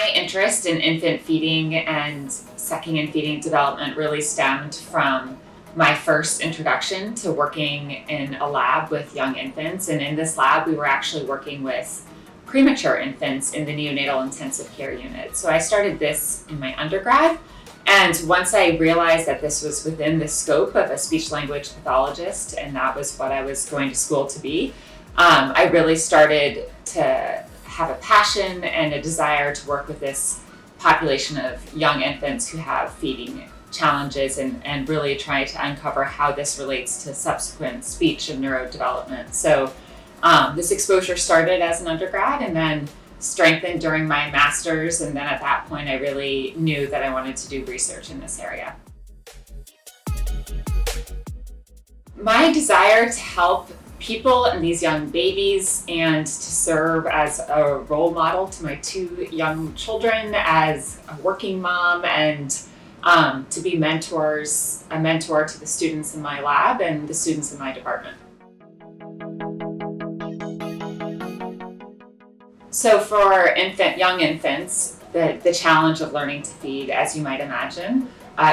My interest in infant feeding and sucking and feeding development really stemmed from my first introduction to working in a lab with young infants. And in this lab, we were actually working with premature infants in the neonatal intensive care unit. So I started this in my undergrad. And once I realized that this was within the scope of a speech language pathologist, and that was what I was going to school to be, I really started to have a passion and a desire to work with this population of young infants who have feeding challenges and really try to uncover how this relates to subsequent speech and neurodevelopment. So this exposure started as an undergrad and then strengthened during my master's, and then at that point I really knew that I wanted to do research in this area. My desire to help people and these young babies and to serve as a role model to my two young children as a working mom and to be a mentor to the students in my lab and the students in my department. So for young infants, the challenge of learning to feed, as you might imagine,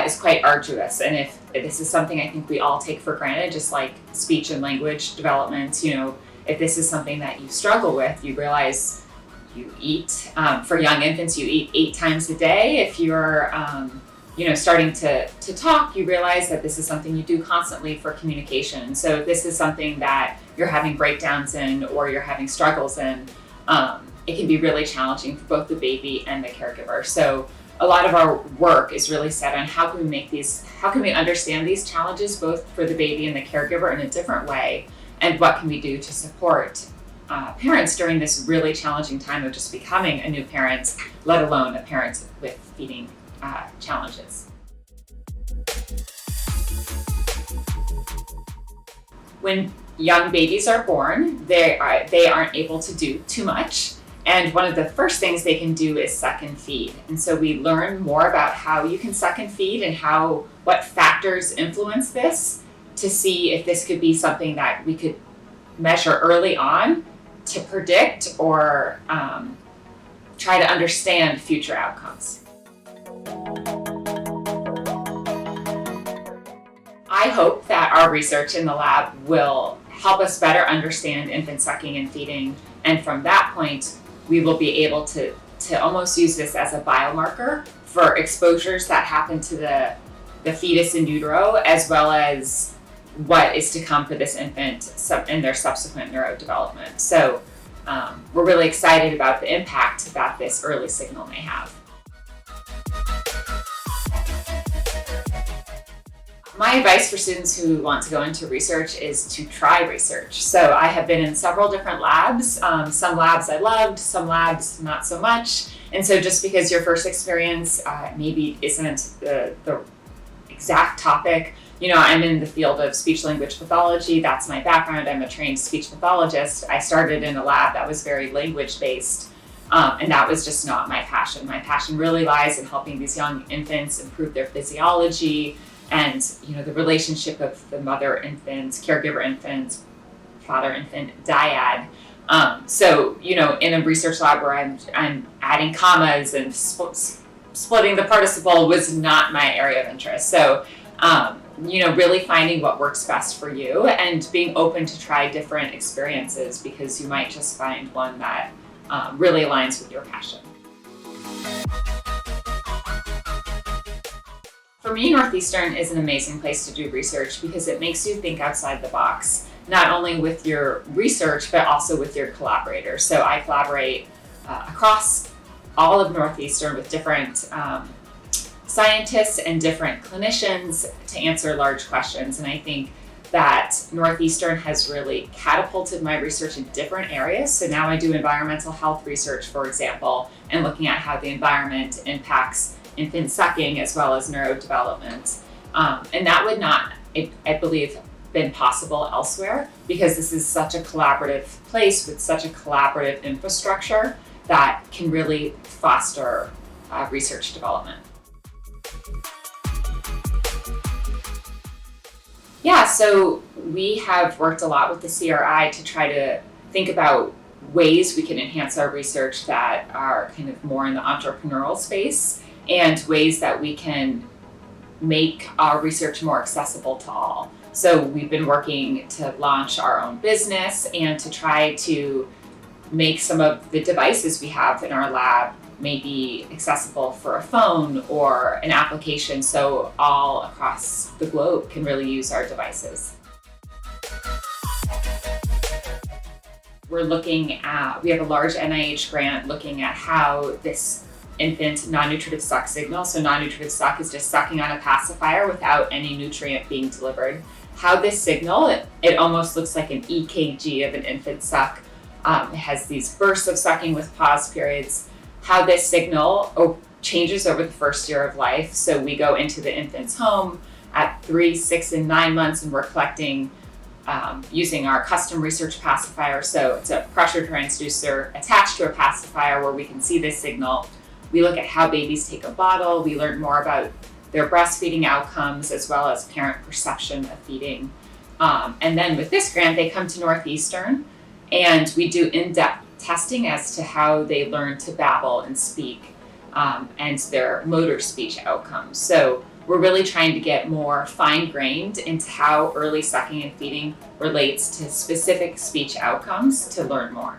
is quite arduous. And if this is something I think we all take for granted, just like speech and language development, if this is something that you struggle with, you realize you eat, for young infants, you eat 8 times a day. If you're, starting to talk, you realize that this is something you do constantly for communication. So if this is something that you're having breakdowns in or you're having struggles in, it can be really challenging for both the baby and the caregiver. So a lot of our work is really set on how can we understand these challenges both for the baby and the caregiver in a different way, and what can we do to support parents during this really challenging time of just becoming a new parent, let alone a parent with feeding challenges. When young babies are born, they aren't able to do too much. And one of the first things they can do is suck and feed. And so we learn more about how you can suck and feed and what factors influence this to see if this could be something that we could measure early on to predict or try to understand future outcomes. I hope that our research in the lab will help us better understand infant sucking and feeding. And from that point, we will be able to almost use this as a biomarker for exposures that happen to the fetus in utero, as well as what is to come for this infant in their subsequent neurodevelopment. So we're really excited about the impact that this early signal may have. My advice for students who want to go into research is to try research. So I have been in several different labs. Some labs I loved, some labs not so much. And so just because your first experience maybe isn't the exact topic, I'm in the field of speech language pathology. That's my background. I'm a trained speech pathologist. I started in a lab that was very language based. And that was just not my passion. My passion really lies in helping these young infants improve their physiology, and the relationship of the mother infant, caregiver infant, father infant dyad. So in a research lab where I'm adding commas and splitting the participle was not my area of interest. So really finding what works best for you and being open to try different experiences, because you might just find one that really aligns with your passion. For me, Northeastern is an amazing place to do research because it makes you think outside the box, not only with your research, but also with your collaborators. So I collaborate across all of Northeastern with different scientists and different clinicians to answer large questions. And I think that Northeastern has really catapulted my research in different areas. So now I do environmental health research, for example, and looking at how the environment impacts infant sucking as well as neurodevelopment. And that would not, I believe, been possible elsewhere, because this is such a collaborative place with such a collaborative infrastructure that can really foster research development. Yeah, so we have worked a lot with the CRI to try to think about ways we can enhance our research that are kind of more in the entrepreneurial space, and ways that we can make our research more accessible to all. So we've been working to launch our own business and to try to make some of the devices we have in our lab maybe accessible for a phone or an application, so all across the globe can really use our devices. We have a large NIH grant looking at how this infant non-nutritive suck signal, so non-nutritive suck is just sucking on a pacifier without any nutrient being delivered. How this signal, it almost looks like an EKG of an infant suck. It has these bursts of sucking with pause periods. How this signal changes over the first year of life. So we go into the infant's home at 3, 6, and 9 months, and we're collecting using our custom research pacifier. So it's a pressure transducer attached to a pacifier where we can see this signal. We look at how babies take a bottle. We learn more about their breastfeeding outcomes as well as parent perception of feeding. And then with this grant, they come to Northeastern, and we do in-depth testing as to how they learn to babble and speak, and their motor speech outcomes. So we're really trying to get more fine-grained into how early sucking and feeding relates to specific speech outcomes to learn more.